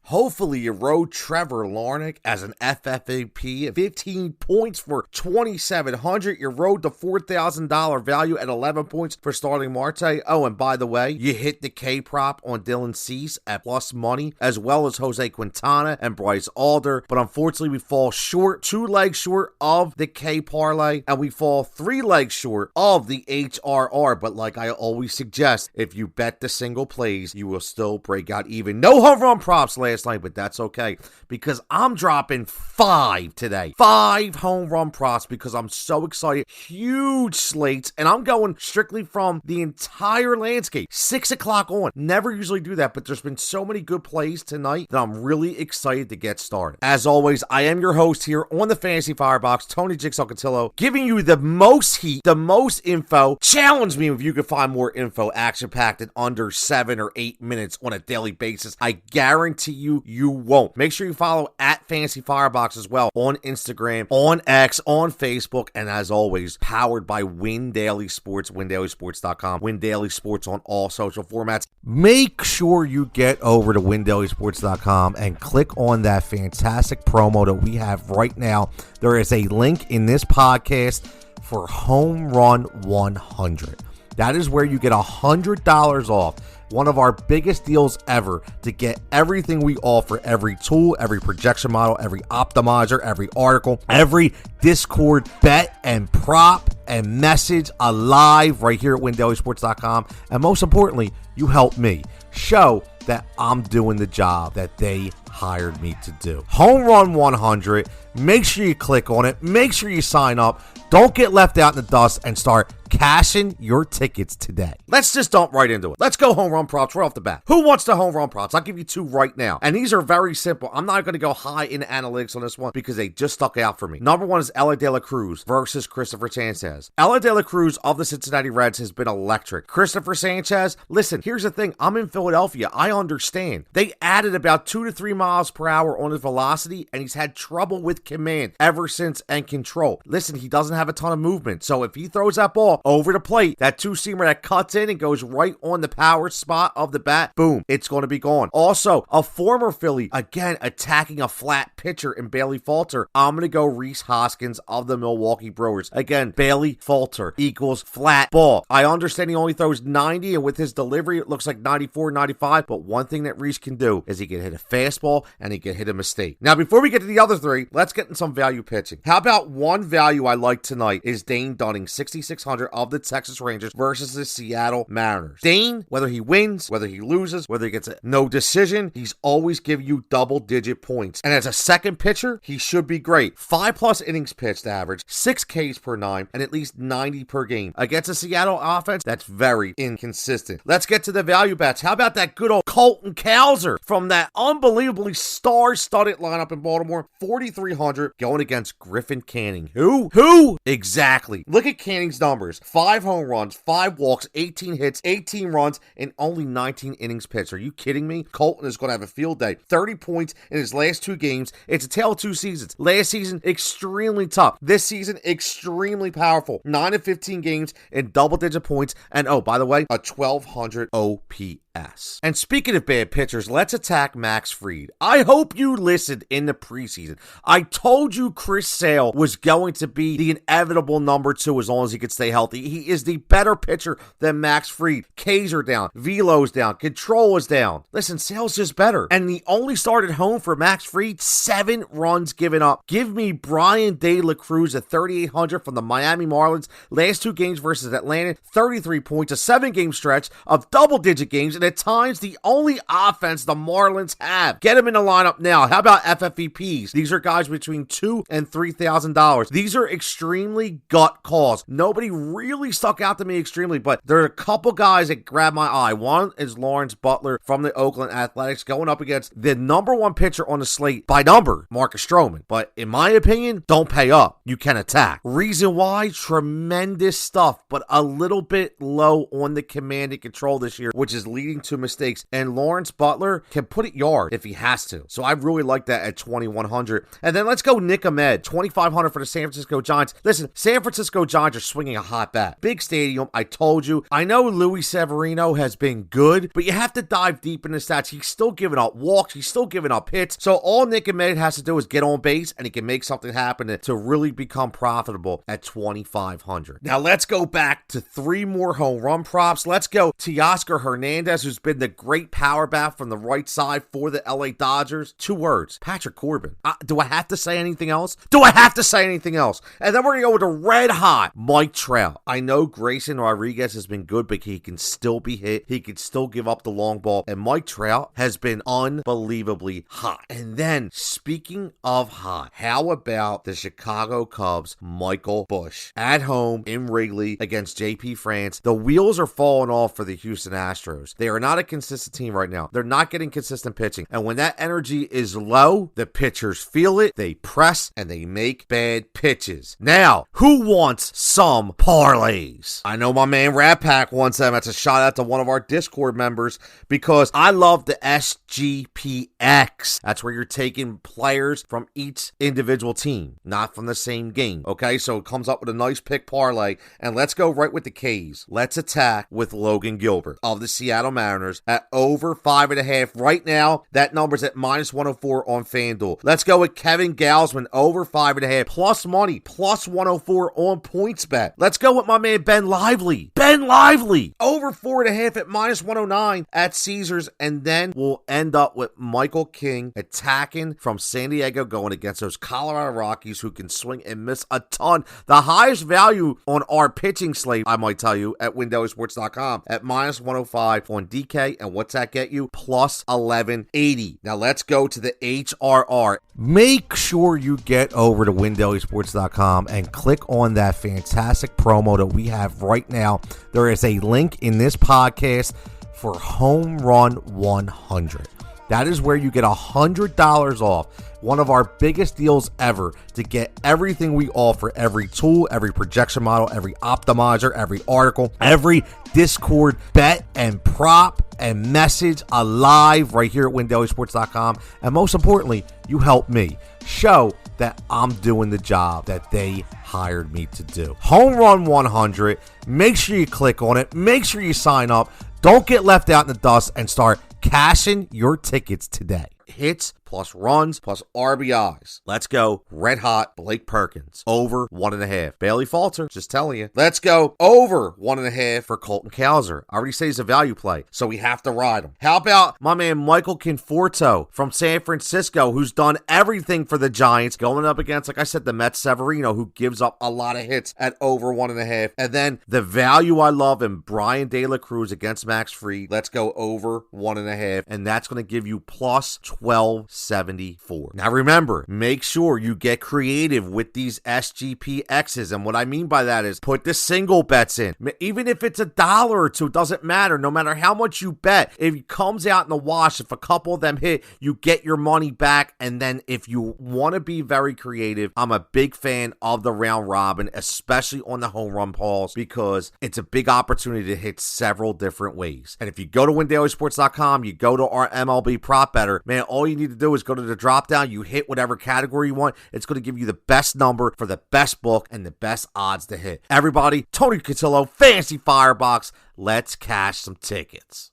Hopefully you rode Trevor Larnach as an FFVP, 15 points for 2,700. You rode the $4,000 value at 11 points for Starling Marte. Oh, and by the way, you hit the K prop on Dylan Cease at plus money, as well as Jose Quintana and Bryce Alder. But unfortunately, we fall short, 2 legs short of the K parlay, and we fall 3 legs short of the HRR. But like I always suggest, if you bet the single plays, you will still break out even. No home run props last night, but that's okay because I'm dropping 5 today. 5 home run props because I'm so excited. Huge slates, and I'm going strictly from the entire landscape. 6 o'clock on. Never usually do that, but there's been so many good plays tonight that I'm really excited to get started. As always, I am your host here on the Fantasy Firebox, Tony Jigsaw Cutillo, giving you the most heat, the most info. Challenge me if you can find more info action-packed in under 7 or 8 minutes on a daily basis. I guarantee you won't. Make sure you follow at Fantasy Firebox as well on Instagram, on X, on Facebook, and as always, powered by Win Daily Sports, WinDailySports.com, Win Daily Sports on all social formats. Make sure you get over to WinDailySports.com and click on that fantastic promo that we have right now. There is a link in this podcast for Home Run 100. That is where you get $100 off. One of our biggest deals ever to get everything we offer, every tool, every projection model, every optimizer, every article, every Discord bet and prop and message alive right here at WinDailySports.com. And most importantly, you help me show that I'm doing the job that they hired me to do. Home Run 100. Make sure you click on it. Make sure you sign up. Don't get left out in the dust and start cashing your tickets today. Let's just jump right into it. Let's go home run props right off the bat. Who wants the home run props? I'll give you 2 right now. And these are very simple. I'm not going to go high in analytics on this one because they just stuck out for me. Number 1 is Elly De La Cruz versus Christopher Sanchez. Elly De La Cruz of the Cincinnati Reds has been electric. Christopher Sanchez, listen, here's the thing. I'm in Philadelphia. I understand. They added about 2 to 3 miles per hour on his velocity, and he's had trouble with command ever since and control. Listen, he doesn't have a ton of movement. So if he throws that ball over the plate, that 2-seamer that cuts in and goes right on the power spot of the bat, boom, it's going to be gone. Also, a former Philly, again, attacking a flat pitcher in Bailey Falter. I'm going to go Rhys Hoskins of the Milwaukee Brewers. Again, Bailey Falter equals flat ball. I understand he only throws 90, and with his delivery, it looks like 94, 95, but one thing that Rhys can do is he can hit a fastball and he can hit a mistake. Now, before we get to the other 3, let's get in some value pitching. How about one value I like tonight is Dane Dunning, 6,600 of the Texas Rangers versus the Seattle Mariners. Dane, whether he wins, whether he loses, whether he gets a no decision, he's always giving you double-digit points. And as a second pitcher, he should be great. 5+ innings pitched average, 6 Ks per 9, and at least 90 per game. Against a Seattle offense, that's very inconsistent. Let's get to the value bets. How about that good old Colton Cowser from that unbelievably star-studded lineup in Baltimore? 4,300 going against Griffin Canning. Who? Exactly. Look at Canning's numbers. 5 home runs, 5 walks, 18 hits, 18 runs, and only 19 innings pitched. Are you kidding me? Colton is going to have a field day. 30 points in his last 2 games. It's a tale of 2 seasons. Last season, extremely tough. This season, extremely powerful. 9 of 15 games in double-digit points. And oh, by the way, a 1,200 OPS. And speaking of bad pitchers, let's attack Max Fried. I hope you listened in the preseason. I told you Chris Sale was going to be the inevitable number 2 as long as he could stay healthy. He is the better pitcher than Max Fried. K's are down. Velo's down. Control is down. Listen, Sale's just better. And the only start at home for Max Fried, 7 runs given up. Give me Brian De La Cruz at 3,800 from the Miami Marlins. Last 2 games versus Atlanta, 33 points, a 7-game stretch of double-digit games, and at times the only offense the Marlins have. Get him in the lineup now. How about FFVPs? These are guys between $2,000 and $3,000. These are extremely gut calls. Nobody really stuck out to me extremely, but there are a couple guys that grab my eye. One is Lawrence Butler from the Oakland Athletics going up against the number 1 pitcher on the slate by number, Marcus Stroman. But in my opinion, don't pay up. You can attack. Reason why? Tremendous stuff, but a little bit low on the command and control this year, which is leading leading to mistakes. And Lawrence Butler can put it yard if he has to. So I really like that at 2,100. And then let's go Nick Ahmed, 2,500 for the San Francisco Giants. Listen, San Francisco Giants are swinging a hot bat. Big stadium, I told you. I know Luis Severino has been good, but you have to dive deep in the stats. He's still giving up walks. He's still giving up hits. So all Nick Ahmed has to do is get on base, and he can make something happen to really become profitable at 2,500. Now let's go back to 3 more home run props. Let's go Teoscar Hernandez, who's been the great power bat from the right side for the LA Dodgers. 2 words, Patrick Corbin. Do I have to say anything else? And then we're going to go with the red hot Mike Trout. I know Grayson Rodriguez has been good, but he can still be hit. He can still give up the long ball. And Mike Trout has been unbelievably hot. And then, speaking of hot, how about the Chicago Cubs, Michael Busch, at home in Wrigley against JP France? The wheels are falling off for the Houston Astros. They are not a consistent team right now. They're not getting consistent pitching. And when that energy is low, the pitchers feel it, they press, and they make bad pitches. Now, who wants some parlays? I know my man Rat Pack wants them. That's a shout out to one of our Discord members because I love the SGPX. That's where you're taking players from each individual team, not from the same game. Okay, so it comes up with a nice pick parlay, and let's go right with the K's. Let's attack with Logan Gilbert of the Seattle Mariners at over 5.5. Right now, that number's at -104 on FanDuel. Let's go with Kevin Gausman over 5.5 plus money, plus 104 on PointsBet. Let's go with my man Ben Lively. Over 4.5 at -109 at Caesars. And then we'll end up with Michael King attacking from San Diego, going against those Colorado Rockies who can swing and miss a ton. The highest value on our pitching slate, I might tell you, at WinDailySports.com at -105 on DK. And what's that get you? Plus 1180. Now let's go to the HRR. Make sure you get over to WinDailySports.com and click on that fantastic promo that we have right now. There is a link in this podcast for Home Run 100. That is where you get $100 off. One of our biggest deals ever to get everything we offer, every tool, every projection model, every optimizer, every article, every Discord bet and prop and message alive right here at WinDailySports.com. And most importantly, you help me show that I'm doing the job that they hired me to do. Home Run 100. Make sure you click on it. Make sure you sign up. Don't get left out in the dust and start cashing your tickets today. Hits plus runs plus RBIs. Let's go red hot Blake Perkins over 1.5. Bailey Falter, just telling you. Let's go over 1.5 for Colton Cowser. I already say he's a value play, so we have to ride him. How about my man Michael Conforto from San Francisco, who's done everything for the Giants, going up against, like I said, the Mets Severino, who gives up a lot of hits at over 1.5. And then the value I love in Brian De La Cruz against Max Fried. Let's go over 1.5, and that's going to give you plus 1274. Now remember, make sure you get creative with these SGPXs, and what I mean by that is put the single bets in. Even if it's $1 or $2, doesn't matter. No matter how much you bet, if it comes out in the wash, if a couple of them hit, you get your money back. And then if you want to be very creative, I'm a big fan of the round robin, especially on the home run balls, because it's a big opportunity to hit several different ways. And if you go to WinDailySports.com, you go to our MLB prop better, man, all you need to do is go to the drop down, you hit whatever category you want. It's going to give you the best number for the best book and the best odds to hit. Everybody, Tony Cutillo, Fantasy Firebox. Let's cash some tickets.